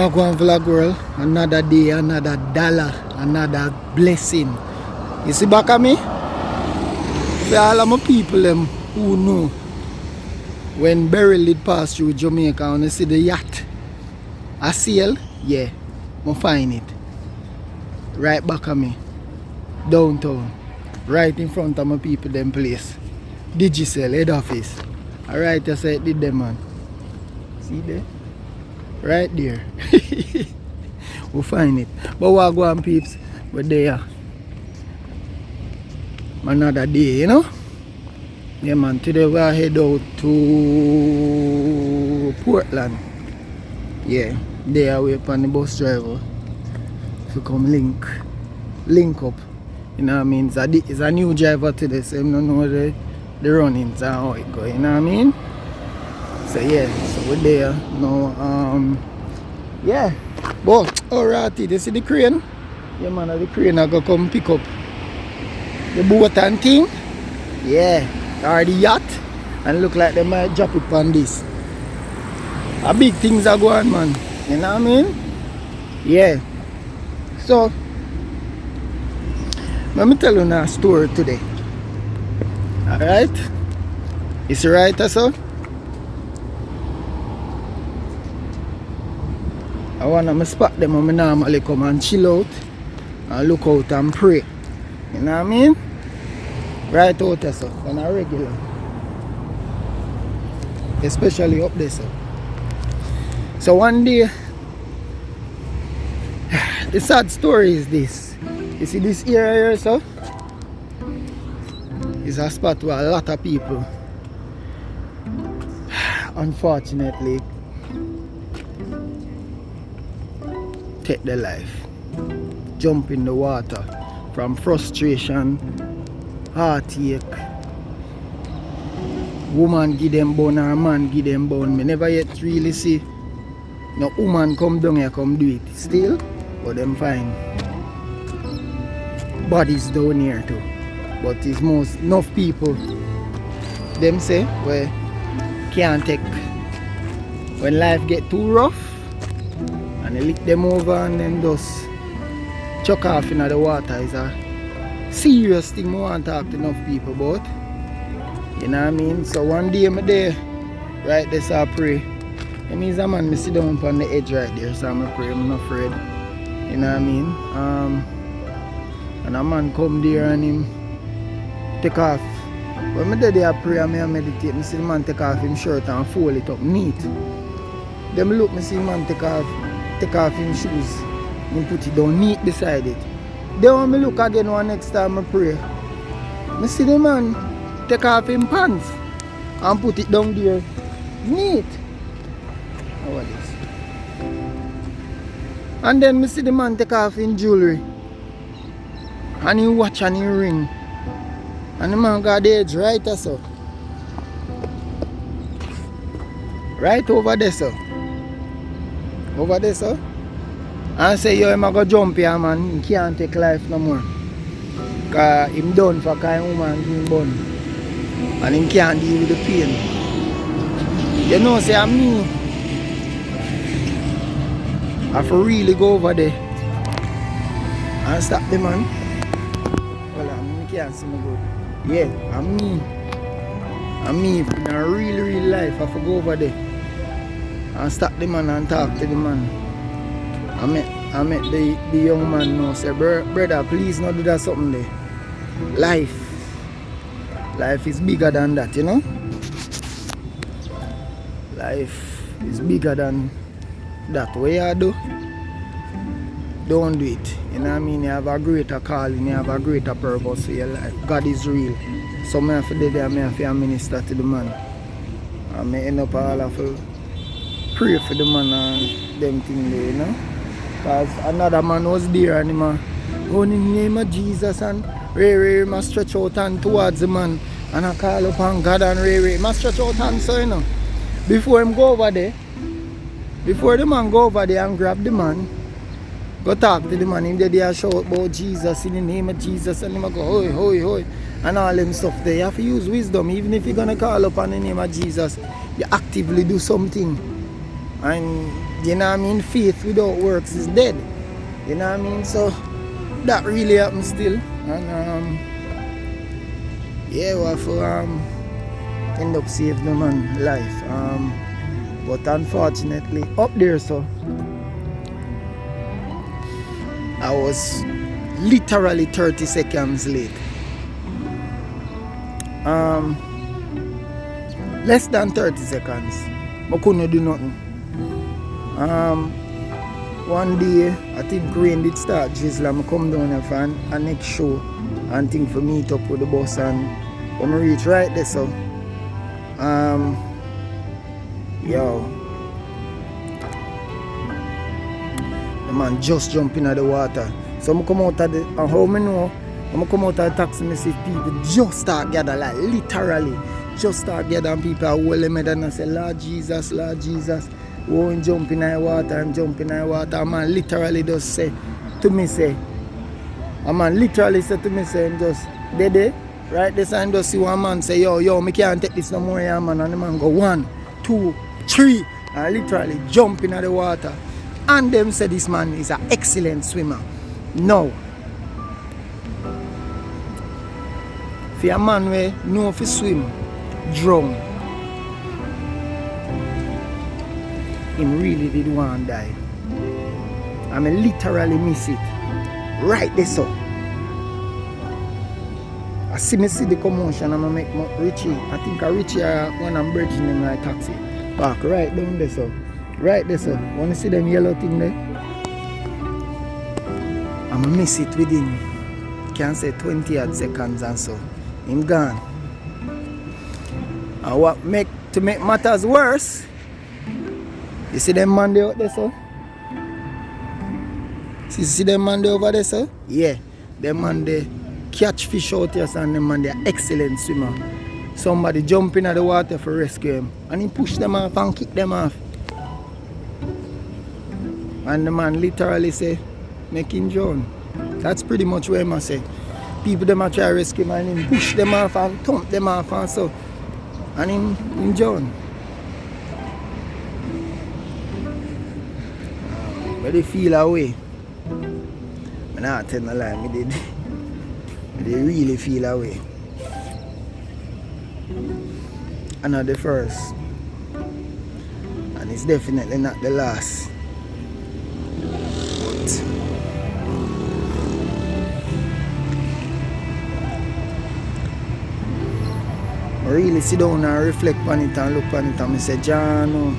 Wagwan vlog world, another day, another dollar, another blessing. You see back at me? See all of my people them who know when Beryl did pass through Jamaica and you see the yacht a sail, yeah, I find it. Right back at me. Downtown. Right in front of my people them place. Digicel head office. Alright, I said it did them man. See there? Right there. We'll find it. But Wagwan peeps, we're there. Another day, you know? Yeah man, today we are head out to Portland. Yeah, there we upon the bus driver. To come link up. You know what I mean? It's a new driver today, so I don't know the runnings and how it go, you know what I mean? So yeah, so we're there now. Yeah. But alright, you see the crane? Yeah man, the crane I go come pick up the boat and thing. Yeah. Or the yacht. And look like they might drop it on this. A big things are going man. You know what I mean? Yeah. So let me tell you a story today. Alright? Is it right also? I wanna spot them when I normally come and chill out and look out and pray. You know what I mean? Right out there, so on a regular. Especially up there, so. So one day, the sad story is this. You see this area here, so? It's a spot where a lot of people, unfortunately, take their life. Jump in the water from frustration, heartache. Woman give them bone or man give them bone. Me never yet really see no woman come down here come do it still, but them fine. Bodies down here too. But it's most enough people them say where can't take when life get too rough and they lick them over and then just chuck off in the water is a serious thing I want to talk to enough people about. You know what I mean? So one day I'm there, right there, so I pray. It means a man, I sit down on the edge right there, so I'm pray, I'm not afraid. You know what I mean? And a man come there and him take off. When I there I pray and I meditate, I see the man take off his shirt and fold it up neat. Then I look, I see the man take off his shoes and put it down neat beside it. Then when I look again one next time I pray, I see the man take off his pants and put it down there neat. How is this? And then I see the man take off his jewelry and he watch and he ring. And the man got the edge right there, so. Right over there, so. Over there, so. And say, yo, I'm going to jump here, man. He can't take life no more. Because him done for kind woman give him bun. And he can't deal with the pain. You know, say, I'm me. I have to really go over there and stop the man. Well, I can't see me good. Yeah, I'm me. In a real life, I have to go over there and stop the man and talk to the man. I met the young man now say, brother, please not do that something there. Life is bigger than that, you know? Life is bigger than that. What you do? Don't do it. You know what I mean? You have a greater calling, you have a greater purpose for your life. God is real. So I have to do that, I have to minister to the man. And I end up all have to pray for the man and them things there, you know? Because another man was there and he going in the name of Jesus and Ray must stretch out hand towards the man and I call upon God and Ray must stretch out hand, so you know. Before him go over there, before the man go over there and grab the man, go talk to the man, him there shout about Jesus in the name of Jesus and him go hoi hoi hoi and all them stuff there. You have to use wisdom. Even if you're gonna call upon the name of Jesus, you actively do something. And You know what I mean? Faith without works is dead. You know what I mean? So that really happens still. And yeah, we have to end up saving the man's life. But unfortunately, up there, so I was literally 30 seconds late. Less than 30 seconds. I couldn't do nothing. One day, I think rain did start drizzling. I come down here for a next show and think for meet up with the bus, and when I reach right there, so yo, the man just jump in the water. So I come out of the, and how I know, when I come out of the taxi, I see people just start gather, like literally just start gather, and people are holding me and I say, Lord Jesus, Lord Jesus. Won't jump in the water and jump in the water. A man literally just say to me, say, just Dede, right this and just see one man say, yo, me can't take this no more, yeah, man. And the man go 1, 2, 3, and literally jump in the water. And them say this man is an excellent swimmer. No. For a man who know if he swim, drown, him really did want to die. I mean, literally miss it. Right there, so. I see the commotion and I make Richie. I think I Richie when I'm bridging in my taxi. Park right down there, so. Right there, so. Want to see them yellow thing there? I'm going to miss it within, can't say 20 odd seconds and so. Him gone. And what to make matters worse, you see them man there out there, sir? See them man there over there, sir? Yeah. Them man there catch fish out here, and them man there excellent swimmer. Somebody jump in the water for rescue him. And he push them off and kick them off. And the man literally say, make him drown. That's pretty much what I say. People them a try to rescue him and him push them off and thump them off and so. And him drown. But they feel away. I'm not telling a lie, I did. They really feel away. I'm not the first. And it's definitely not the last. But I really sit down and reflect on it and look on it and I say, John,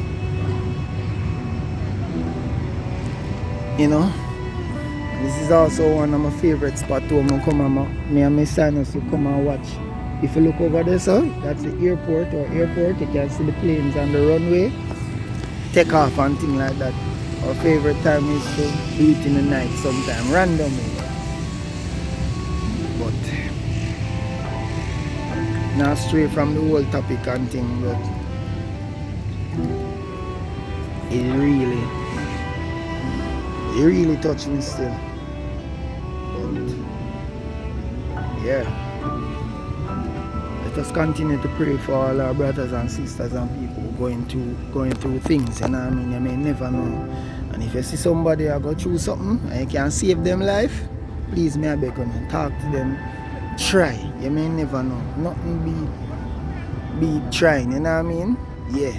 you know, this is also one of my favorite spots where I come and me and my son used to come and watch. If you look over there, sir, that's the airport. You can see the planes on the runway, take off and things like that. Our favorite time is to do it in the night sometime, randomly. But not straight from the whole topic and thing, but it really touched me still. But yeah, let us continue to pray for all our brothers and sisters and people going through things, you know what I mean? You may never know. And if you see somebody who go through something and you can save them life, please may I beg you, talk to them. Try. You may never know. Nothing be trying, you know what I mean? Yeah.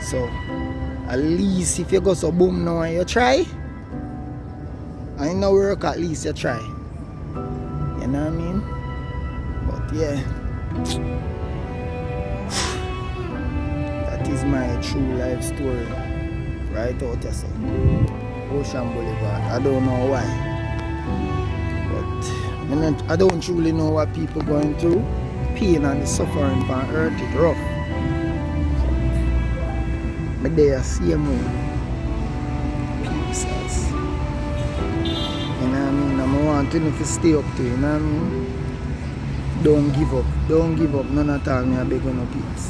So at least if you go so boom now and you try, I know work, at least you try. You know what I mean? But yeah, that is my true life story. Right out there, so. Ocean Boulevard. I don't know why. But I don't truly know what people going through. Pain and the suffering on earth is rough. But they are same pieces. You know what I mean? I want to stay up to, you know what I mean? Don't give up. Don't give up. None at all. I beg you no peace.